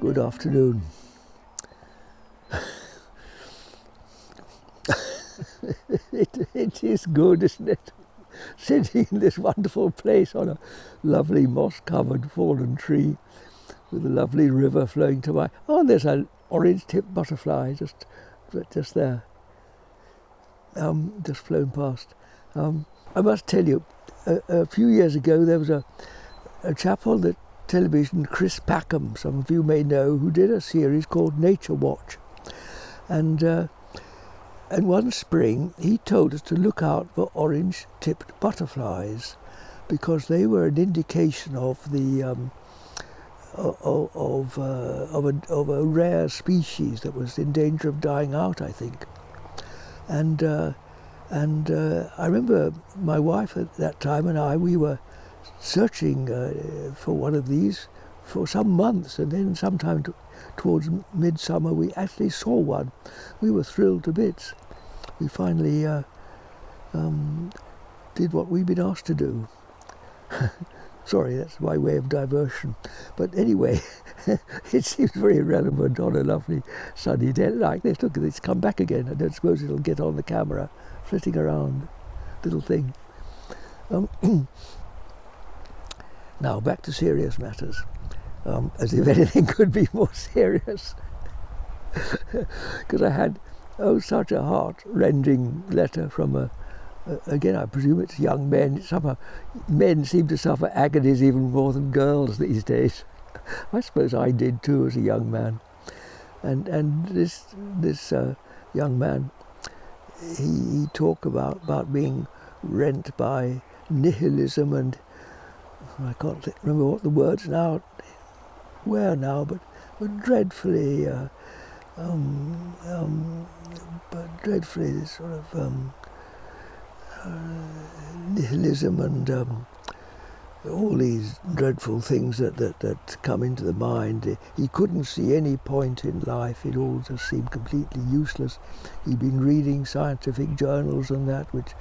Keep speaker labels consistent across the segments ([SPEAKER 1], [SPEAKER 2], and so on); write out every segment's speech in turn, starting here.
[SPEAKER 1] Good afternoon. It is good, isn't it? Sitting in this wonderful place on a lovely moss-covered fallen tree with a lovely river flowing to my... Oh, there's an orange-tipped butterfly just there, just flown past. I must tell you, a few years ago there was a chap on the television, Chris Packham, some of you may know, who did a series called Nature Watch. And one spring he told us to look out for orange-tipped butterflies because they were an indication of the of a rare species that was in danger of dying out, I think. And I remember my wife at that time and we were searching for one of these for some months, and then sometime towards midsummer we actually saw one. We were thrilled to bits. We finally did what we've been asked to do. Sorry, that's my way of diversion. But anyway, it seems very relevant on a lovely sunny day like this. Look at this, come back again. I don't suppose it'll get on the camera, flitting around, little thing. Now, back to serious matters. As if anything could be more serious. Because I had, such a heart-rending letter from again, I presume it's young men. Men seem to suffer agonies even more than girls these days. I suppose I did too as a young man. And this young man, he talked about being rent by nihilism, and I can't remember what the words now, but dreadfully, sort of nihilism and all these dreadful things that come into the mind. He couldn't see any point in life. It all just seemed completely useless. He'd been reading scientific journals and that which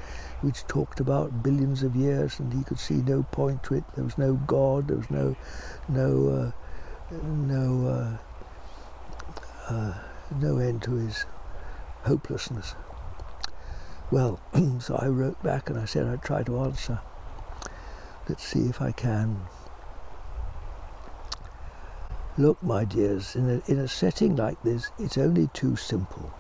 [SPEAKER 1] talked about billions of years, and he could see no point to it. There was no God. There was no end to his hopelessness. Well, so I wrote back and I said I'd try to answer. Let's see if I can. Look, my dears, in a setting like this, it's only too simple.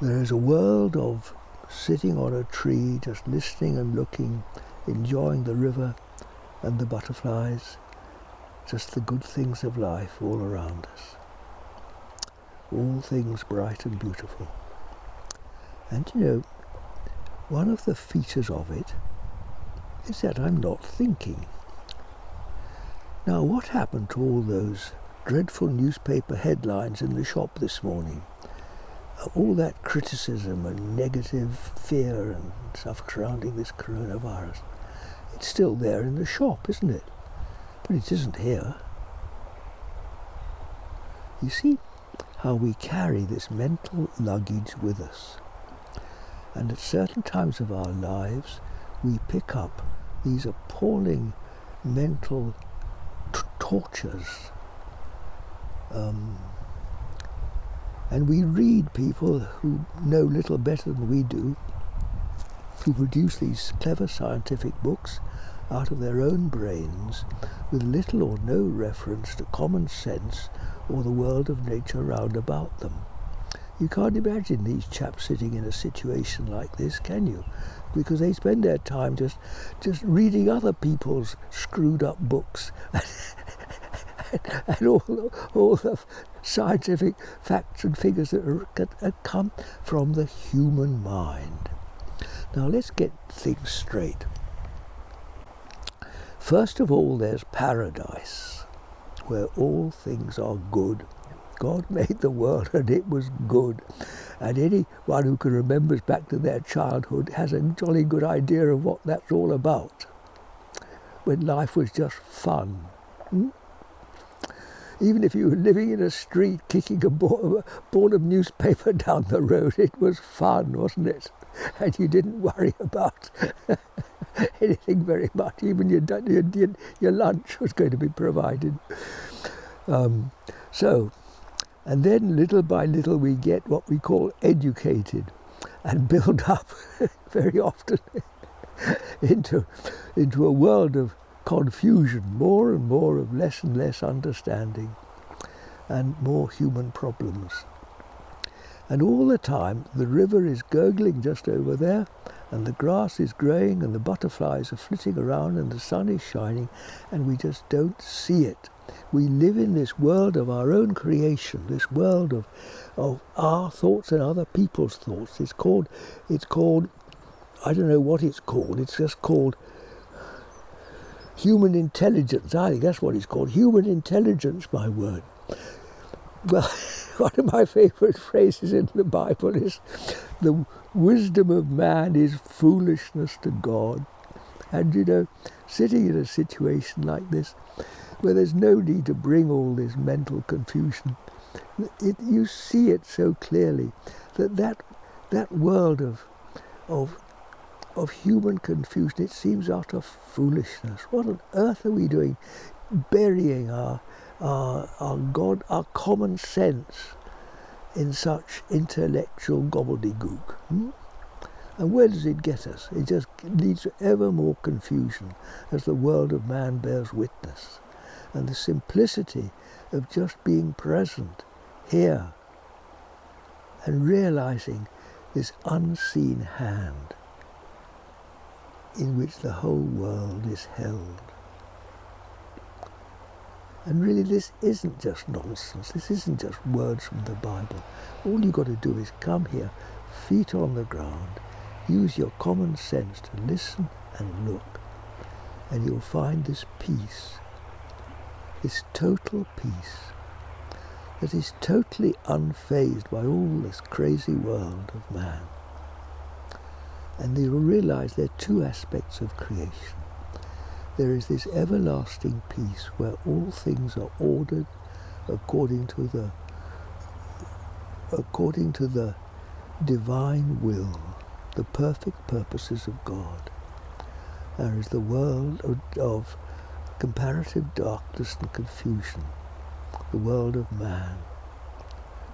[SPEAKER 1] There is a world of sitting on a tree, just listening and looking, enjoying the river and the butterflies, just the good things of life all around us. All things bright and beautiful. And one of the features of it is that I'm not thinking. Now, what happened to all those dreadful newspaper headlines in the shop this morning? All that criticism and negative fear and stuff surrounding this coronavirus. It's still there in the shop, isn't it? But it isn't here. You see how we carry this mental luggage with us. And at certain times of our lives, we pick up these appalling mental tortures. And we read people who know little better than we do, who produce these clever scientific books out of their own brains with little or no reference to common sense or the world of nature round about them. You can't imagine these chaps sitting in a situation like this, can you? Because they spend their time just reading other people's screwed up books and all the scientific facts and figures that come from the human mind. Now let's get things straight. First of all, there's paradise, where all things are good. God made the world and it was good. And anyone who can remember back to their childhood has a jolly good idea of what that's all about. When life was just fun. Even if you were living in a street kicking a ball of newspaper down the road, it was fun, wasn't it? And you didn't worry about anything very much. Even your lunch was going to be provided. So, and then little by little we get what we call educated and build up very often into a world of confusion, more and more of less and less understanding and more human problems. And all the time the river is gurgling just over there, and the grass is growing, and the butterflies are flitting around, and the sun is shining, and we just don't see it. We live in this world of our own creation, this world of our thoughts and other people's thoughts. It's called, I don't know what it's called, it's just called human intelligence. I think that's what it's called, human intelligence, my word. Well, one of my favourite phrases in the Bible is, the wisdom of man is foolishness to God. And you know, sitting in a situation like this, where there's no need to bring all this mental confusion, you see it so clearly that world of human confusion, it seems utter foolishness. What on earth are we doing, burying our God, our common sense in such intellectual gobbledygook? And where does it get us? It just leads to ever more confusion as the world of man bears witness. And the simplicity of just being present here and realizing this unseen hand in which the whole world is held. And really, this isn't just nonsense. This isn't just words from the Bible. All you've got to do is come here, feet on the ground, use your common sense to listen and look, and you'll find this peace, this total peace that is totally unfazed by all this crazy world of man. And you'll realize there are two aspects of creation. There is this everlasting peace where all things are ordered according to the divine will, the perfect purposes of God. There is the world of comparative darkness and confusion, the world of man,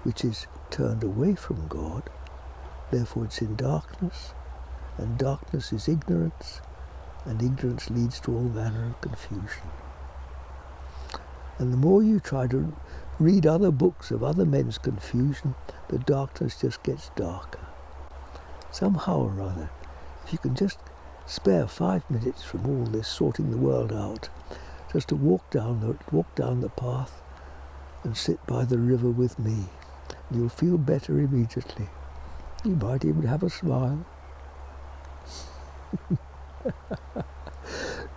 [SPEAKER 1] which is turned away from God, therefore it's in darkness, and darkness is ignorance, and ignorance leads to all manner of confusion. And the more you try to read other books of other men's confusion, the darkness just gets darker. Somehow or other, if you can just spare 5 minutes from all this sorting the world out, just to walk down the path and sit by the river with me, you'll feel better immediately. You might even have a smile.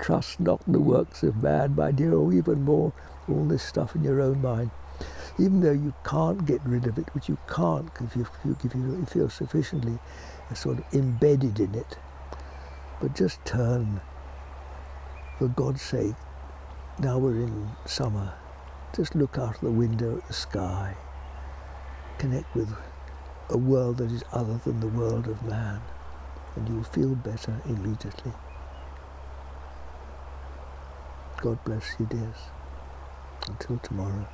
[SPEAKER 1] Trust not the works of man, my dear, or even more, all this stuff in your own mind. Even though you can't get rid of it, which you can't if you feel sufficiently sort of embedded in it. But just turn, for God's sake. Now we're in summer. Just look out the window at the sky. Connect with a world that is other than the world of man, and you'll feel better immediately. God bless you, dears. Until tomorrow.